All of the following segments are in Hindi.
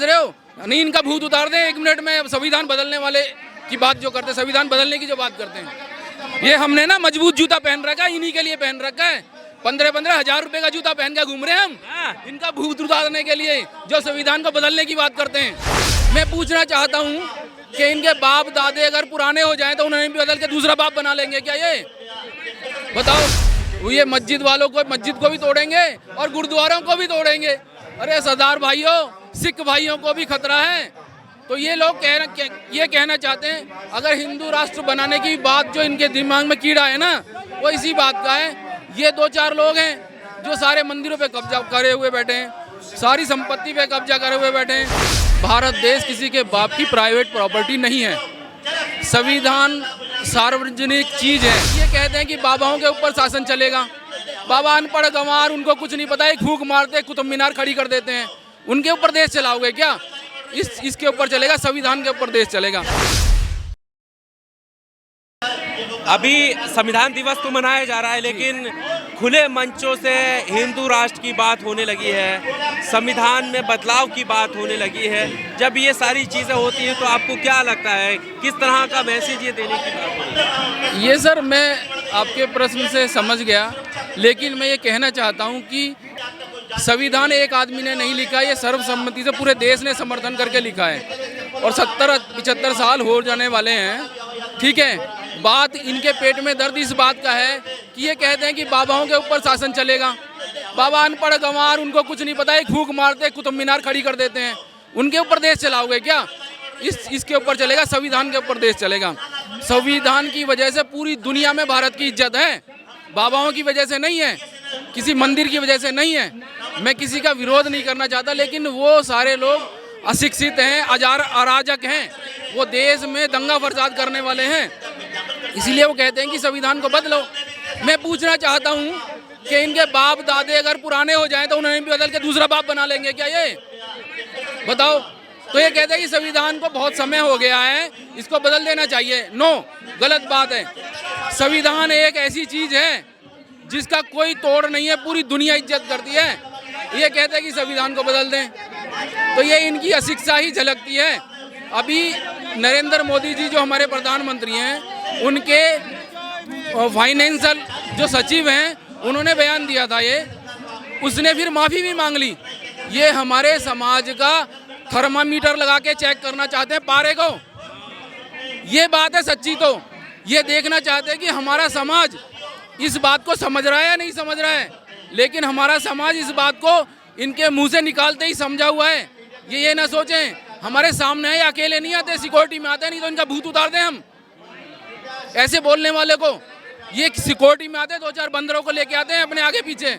रहे हो नहीं, इनका भूत उतार दें 1 मिनट में। संविधान बदलने वाले की बात जो करते हैं, संविधान बदलने की जो बात करते हैं, ये हमने ना मजबूत जूता पहन रखा है, इन्हीं के लिए पहन रखा है। 15-15 हजार रुपए का जूता पहन के घूम रहे हैं हम, इनका भूत उतारने के लिए, जो संविधान को बदलने की बात करते हैं। मैं पूछना चाहता हूँ कि इनके बाप दादे अगर पुराने हो जाएं तो उन्हें भी बदल के दूसरा बाप बना लेंगे क्या? ये बताओ। ये मस्जिद वालों को, मस्जिद को भी तोड़ेंगे और गुरुद्वारों को भी तोड़ेंगे। अरे सरदार भाइयों, सिख भाइयों को भी खतरा है। तो ये लोग ये कहना चाहते हैं अगर हिंदू राष्ट्र बनाने की बात जो इनके दिमाग में कीड़ा है ना, वो इसी बात का है। ये 2-4 लोग हैं जो सारे मंदिरों पे कब्जा करे हुए बैठे हैं, सारी संपत्ति पे कब्जा करे हुए बैठे हैं। भारत देश किसी के बाप की प्राइवेट प्रॉपर्टी नहीं है। संविधान सार्वजनिक चीज है। ये कहते हैं कि बाबाओं के ऊपर शासन चलेगा। बाबा अनपढ़ गंवार, उनको कुछ नहीं पता है, फूंक मारते कुतुब मीनार खड़ी कर देते हैं। उनके ऊपर देश चलाओगे क्या? इसके ऊपर चलेगा, संविधान के ऊपर देश चलेगा। अभी संविधान दिवस तो मनाया जा रहा है, लेकिन खुले मंचों से हिंदू राष्ट्र की बात होने लगी है, संविधान में बदलाव की बात होने लगी है। जब ये सारी चीज़ें होती हैं तो आपको क्या लगता है, किस तरह का मैसेज ये देने की बात हो रही है? ये सर, मैं आपके प्रश्न से समझ गया, लेकिन मैं ये कहना चाहता हूँ कि संविधान एक आदमी ने नहीं लिखा, ये सर्वसम्मति से पूरे देश ने समर्थन करके लिखा है। और 70-75 साल हो जाने वाले हैं, ठीक है। बात इनके पेट में दर्द इस बात का है कि ये कहते हैं कि बाबाओं के ऊपर शासन चलेगा। बाबा अनपढ़ गंवार, उनको कुछ नहीं पता है, फूंक मारते कुतुब मीनार खड़ी कर देते हैं। उनके ऊपर देश चलाओगे क्या? इसके ऊपर चलेगा, संविधान के ऊपर देश चलेगा। संविधान की वजह से पूरी दुनिया में भारत की इज्जत है, बाबाओं की वजह से नहीं है, किसी मंदिर की वजह से नहीं है। मैं किसी का विरोध नहीं करना चाहता, लेकिन वो सारे लोग अशिक्षित हैं, अराजक हैं, वो देश में दंगा फसाद करने वाले हैं, इसीलिए वो कहते हैं कि संविधान को बदलो। मैं पूछना चाहता हूँ कि इनके बाप दादे अगर पुराने हो जाएं तो उन्हें भी बदल के दूसरा बाप बना लेंगे क्या? ये बताओ। तो ये कहते हैं कि संविधान को बहुत समय हो गया है, इसको बदल देना चाहिए। नो, गलत बात है। संविधान एक ऐसी चीज है जिसका कोई तोड़ नहीं है, पूरी दुनिया इज्जत करती है। ये कहते हैं कि संविधान को बदल दें, तो ये इनकी अशिक्षा ही झलकती है। अभी नरेंद्र मोदी जी जो हमारे प्रधानमंत्री हैं, उनके फाइनेंशियल जो सचिव हैं, उन्होंने बयान दिया था, ये उसने फिर माफ़ी भी मांग ली। ये हमारे समाज का थर्मामीटर लगा के चेक करना चाहते हैं पारे को। ये बात है सच्ची। तो ये देखना चाहते हैं कि हमारा समाज इस बात को समझ रहा है या नहीं समझ रहा है। लेकिन हमारा समाज इस बात को इनके मुंह से निकालते ही समझा हुआ है। ये ना सोचें हमारे सामने है, अकेले नहीं आते, सिक्योरिटी में आते हैं, नहीं तो इनका भूत उतार दें हम। ऐसे बोलने वाले को ये सिक्योरिटी में आते हैं, 2-4 बंदरों को लेके आते हैं अपने आगे पीछे,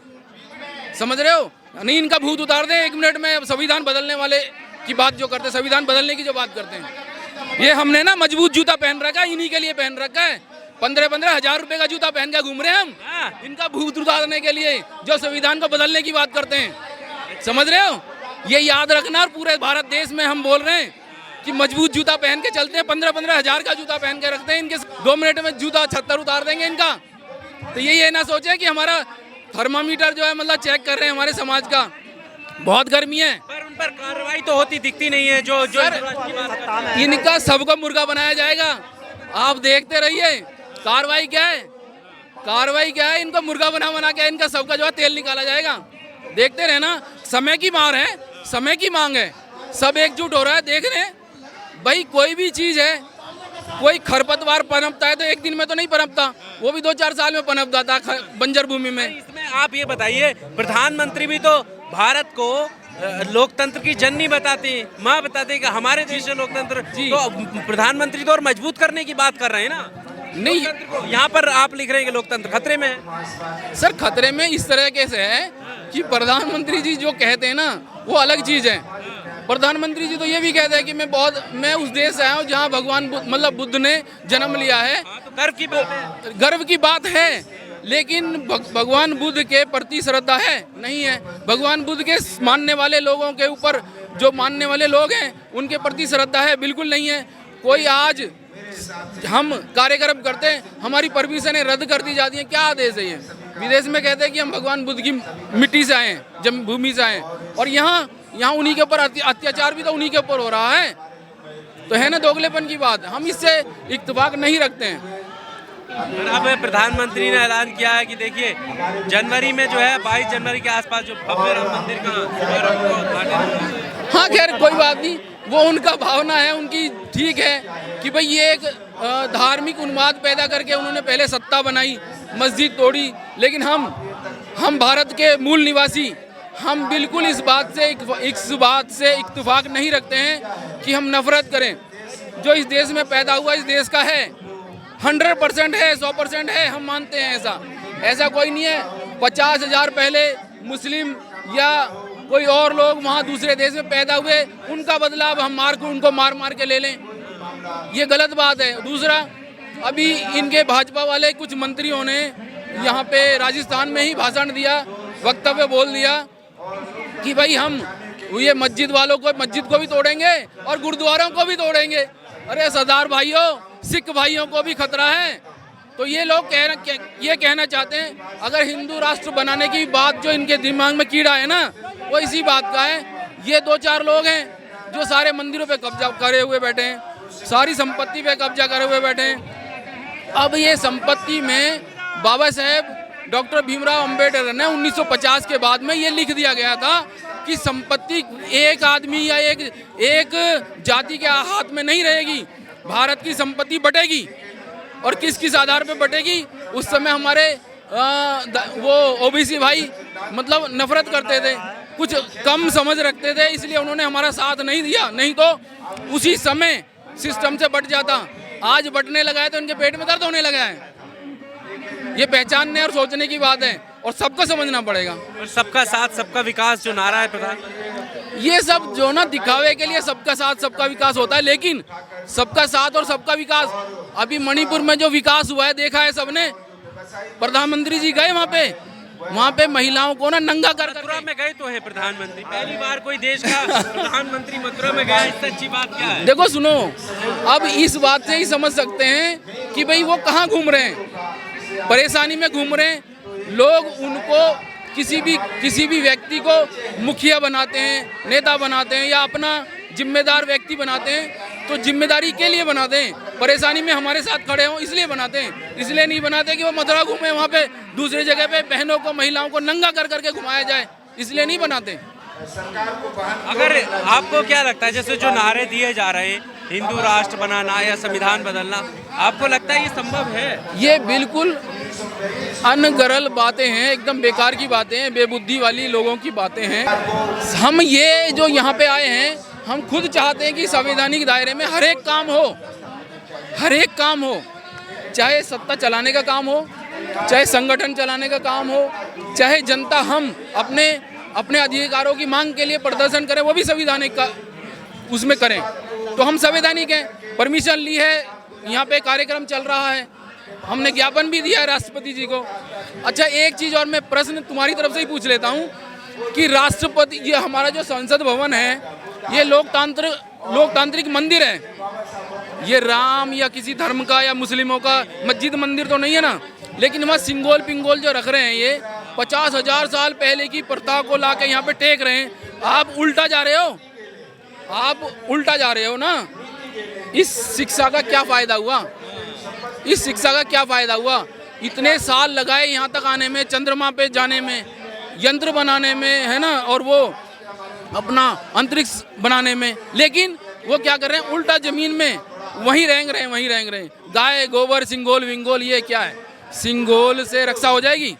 समझ रहे हो नहीं? इनका भूत उतार दें 1 मिनट में। संविधान बदलने वाले की बात जो करते हैं, संविधान बदलने की जो बात करते हैं, ये हमने ना मजबूत जूता पहन रखा है, इन्हीं के लिए पहन रखा है। 15-15 हजार रुपए का जूता पहन के घूम रहे हैं हम, इनका भूत उतारने के लिए, जो संविधान को बदलने की बात करते हैं, समझ रहे हो? ये याद रखना। और पूरे भारत देश में हम बोल रहे हैं कि मजबूत जूता पहन के चलते हैं, 15-15 हजार का जूता पहन के रखते हैं। इनके 2 मिनट में जूता 76 उतार देंगे इनका। तो ये ना सोचे कि हमारा थर्मामीटर जो है, मतलब चेक कर रहे हैं हमारे समाज का। बहुत गर्मी है, पर उन पर कार्रवाई तो होती दिखती नहीं है। जो इनका सबको मुर्गा बनाया जाएगा, आप देखते रहिए। कार्रवाई क्या है? कार्रवाई क्या है? इनको मुर्गा बना के इनका सबका जो है तेल निकाला जाएगा। देखते रहना, समय की मार है, समय की मांग है, सब एकजुट हो रहा है। देख रहे हैं भाई, कोई भी चीज है, कोई खरपतवार पनपता है तो एक दिन में तो नहीं पनपता, वो भी 2-4 साल में पनप जाता है बंजर भूमि में। इसमें आप ये बताइए, प्रधानमंत्री भी तो भारत को लोकतंत्र की जननी बताते हैं, माँ बताते हैं कि हमारे देश में लोकतंत्र, तो प्रधानमंत्री तो और मजबूत करने की बात कर रहे हैं ना। नहीं, यहाँ पर आप लिख रहे हैं कि लोकतंत्र खतरे में है। सर, खतरे में इस तरह से है कि प्रधानमंत्री जी जो कहते हैं ना, वो अलग चीज है। प्रधानमंत्री जी तो ये भी कहते हैं कि मैं उस देश से आया हूँ जहाँ भगवान मतलब बुद्ध ने जन्म लिया है। तो गर्व की बात है, गर्व की बात है। लेकिन भगवान बुद्ध के प्रति श्रद्धा है नहीं है? भगवान बुद्ध के मानने वाले लोगों के ऊपर, जो मानने वाले लोग हैं, उनके प्रति श्रद्धा है? बिल्कुल नहीं है। कोई आज हम कार्यक्रम करते हैं, हमारी परमिशनें रद्द कर दी जाती हैं, क्या आदेश है ये? विदेश में कहते हैं कि हम भगवान बुद्ध की मिट्टी से आए हैं, जन्मभूमि से आए हैं, और यहाँ यहाँ उन्हीं के ऊपर अत्याचार भी तो उन्हीं के ऊपर हो रहा है। तो है ना दोगलेपन की बात, हम इससे इत्तेफाक नहीं रखते हैं। अब प्रधानमंत्री ने ऐलान किया है कि देखिए जनवरी में जो है 22 जनवरी के आसपास जो भव्य राम मंदिर का शुभारंभ का उद्घाटन। हाँ खैर कोई बात नहीं, वो उनका भावना है उनकी, ठीक है कि भाई ये एक धार्मिक उन्माद पैदा करके उन्होंने पहले सत्ता बनाई, मस्जिद तोड़ी, लेकिन हम भारत के मूल निवासी हम बिल्कुल इस बात से इत्तेफाक नहीं रखते हैं कि हम नफरत करें। जो इस देश में पैदा हुआ इस देश का है, 100% है, 100% है, हम मानते हैं। ऐसा कोई नहीं है 50,000 पहले मुस्लिम या कोई और लोग वहाँ दूसरे देश में पैदा हुए, उनका बदला अब हम उनको मार के ले लें, ये गलत बात है। दूसरा, अभी इनके भाजपा वाले कुछ मंत्रियों ने यहाँ पे राजस्थान में ही भाषण दिया, वक्तव्य बोल दिया कि भाई हम ये मस्जिद को भी तोड़ेंगे और गुरुद्वारों को भी तोड़ेंगे। अरे सरदार भाइयों, सिख भाइयों को भी खतरा है। तो ये लोग ये कहना चाहते हैं, अगर हिंदू राष्ट्र बनाने की बात जो इनके दिमाग में कीड़ा है ना, वो इसी बात का है। ये 2-4 लोग हैं जो सारे मंदिरों पे कब्जा करे हुए बैठे हैं, सारी संपत्ति पे कब्जा करे हुए बैठे हैं। अब ये संपत्ति में बाबा साहेब डॉक्टर भीमराव अंबेडकर ने 1950 के बाद में ये लिख दिया गया था कि संपत्ति एक आदमी या एक जाति के हाथ में नहीं रहेगी, भारत की संपत्ति बटेगी। और किस आधार पे बटेगी? उस समय हमारे वो ओबीसी भाई मतलब नफरत करते थे, कुछ कम समझ रखते थे, इसलिए उन्होंने हमारा साथ नहीं दिया, नहीं तो उसी समय सिस्टम से बट जाता। आज बटने लगा है तो इनके पेट में दर्द होने लगा है। ये पहचानने और सोचने की बात है और सबको समझना पड़ेगा। और सबका साथ सबका विकास जो नारा है प्रधानमंत्री, ये सब जो ना दिखावे के लिए सबका साथ सबका विकास होता है, लेकिन सबका साथ और सबका विकास, अभी मणिपुर में जो विकास हुआ है देखा है सबने। प्रधानमंत्री जी गए वहाँ पे महिलाओं को ना नंगा कर मथुरा में गए तो है प्रधानमंत्री, पहली बार कोई देश का प्रधानमंत्री मथुरा में गया, इससे अच्छी बात क्या है? देखो सुनो, अब इस बात से ही समझ सकते हैं कि भाई वो कहाँ घूम रहे हैं, परेशानी में घूम रहे हैं। लोग उनको किसी भी व्यक्ति को मुखिया बनाते हैं, नेता बनाते हैं या अपना जिम्मेदार व्यक्ति बनाते हैं, तो जिम्मेदारी के लिए बनाते हैं, परेशानी में हमारे साथ खड़े हों इसलिए बनाते हैं। इसलिए नहीं बनाते कि वो मथुरा घूमे, वहाँ पे दूसरी जगह पे बहनों को महिलाओं को नंगा कर करके घुमाया जाए, इसलिए नहीं बनाते। अगर आपको क्या लगता है, जैसे जो नारे दिए जा रहे हैं हिंदू राष्ट्र बनाना या संविधान बदलना, आपको लगता है ये संभव है? ये बिल्कुल अनगरल बातें हैं, एकदम बेकार की बातें हैं, बेबुद्धि वाली लोगों की बातें हैं। हम ये जो यहाँ पे आए हैं, हम खुद चाहते हैं कि संवैधानिक दायरे में हर एक काम हो, चाहे सत्ता चलाने का काम हो, चाहे संगठन चलाने का काम हो, चाहे जनता हम अपने अधिकारों की मांग के लिए प्रदर्शन करें, वो भी संवैधानिक का उसमें करें। तो हम संवैधानिक हैं, परमिशन ली है, यहाँ पे कार्यक्रम चल रहा है, हमने ज्ञापन भी दिया है राष्ट्रपति जी को। अच्छा, एक चीज़ और मैं प्रश्न तुम्हारी तरफ से ही पूछ लेता हूँ कि राष्ट्रपति, ये हमारा जो संसद भवन है, ये लोकतांत्रिक मंदिर है, ये राम या किसी धर्म का या मुस्लिमों का मस्जिद मंदिर तो नहीं है ना, लेकिन वहाँ सिंगोल पिंगोल जो रख रहे हैं, ये 50,000 साल पहले की प्रथा को ला के यहाँ पे टेक रहे हैं। आप उल्टा जा रहे हो ना। इस शिक्षा का क्या फ़ायदा हुआ? इतने साल लगाए यहाँ तक आने में, चंद्रमा पे जाने में, यंत्र बनाने में, है ना, और वो अपना अंतरिक्ष बनाने में, लेकिन वो क्या कर रहे हैं? उल्टा जमीन में वहीं रेंग रहे हैं। गाय गोबर सिंगोल विंगोल, ये क्या है? सिंगोल से रक्षा हो जाएगी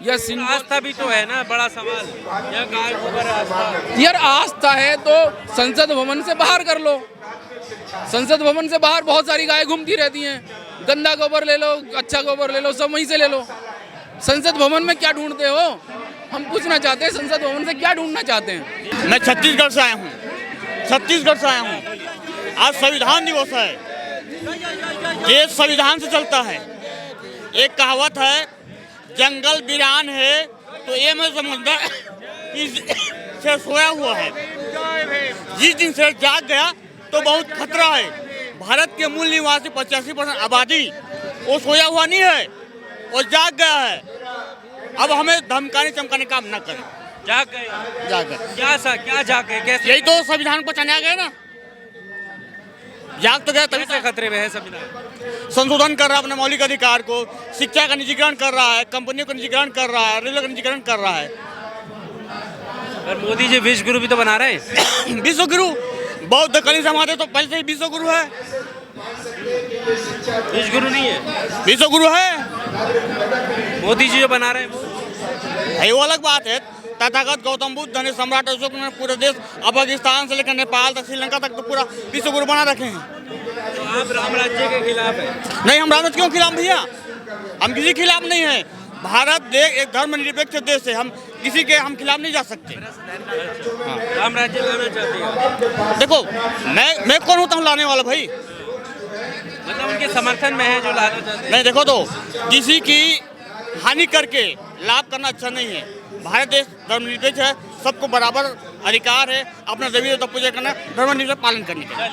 या आस्था भी तो है ना, बड़ा सवाल। या गाय गोबर आस्था, यार आस्था है तो संसद भवन से बाहर कर लो। संसद भवन से बाहर बहुत सारी गाय घूमती रहती हैं, गंदा गोबर ले लो, अच्छा गोबर ले लो, सब वहीं से ले लो। संसद भवन में क्या ढूंढते हो? हम पूछना चाहते हैं, संसद भवन से क्या ढूंढना चाहते हैं? मैं छत्तीसगढ़ से आया हूँ। आज संविधान दिवस है, देश संविधान से चलता है। एक कहावत है, जंगल वीरान है तो ये मैं समझता से सोया हुआ है, जिस दिन से जाग गया तो बहुत खतरा है। भारत के मूल निवासी 85% आबादी वो सोया हुआ नहीं है, वो जाग गया है। अब हमें धमकाने चमकाने काम न करें। जाग गए जाकर क्या जाग गए कैसे यही तो संविधान को चना गए ना, जाग तो गए तभी कैसे तो खतरे में है संविधान? संशोधन कर रहा है अपने मौलिक अधिकार को, शिक्षा का निजीकरण कर रहा है, कंपनियों का निजीकरण कर रहा है, रेलवे का निजीकरण कर रहा है। और मोदी जी विश्व गुरु भी तो बना रहे हैं। विश्व गुरु बौद्ध कली समाज तो पहले से ही विश्व गुरु है, विश्व गुरु नहीं है, विश्व गुरु है। मोदी जी जो बना रहे हैं वो। है वो अलग बात है। तथागत गौतम बुद्ध ने सम्राट अशोक ने पूरे देश अफगानिस्तान से लेकर नेपाल तक श्रीलंका तक तो पूरा विश्व गुरु बना रखे हैं। तो आप राम राज्य के खिलाफ हैं? नहीं, हम राम क्यों खिलाफ भैया, हम किसी खिलाफ नहीं है। भारत देश एक धर्मनिरपेक्ष देश है, हम किसी के हम खिलाफ नहीं जा सकते। राम राज्य लाना चाहते हैं? देखो मैं कौन होता हूँ लाने वाला भाई, मतलब उनके समर्थन में है जो लाना चाहते हैं। नहीं देखो तो किसी की हानि करके लाभ करना अच्छा नहीं है। भारत देश धर्मनिरपेक्ष है, सबको बराबर अधिकार है अपना देवी देवता पूजा करना, धर्मनिरपेक्ष पालन करने का।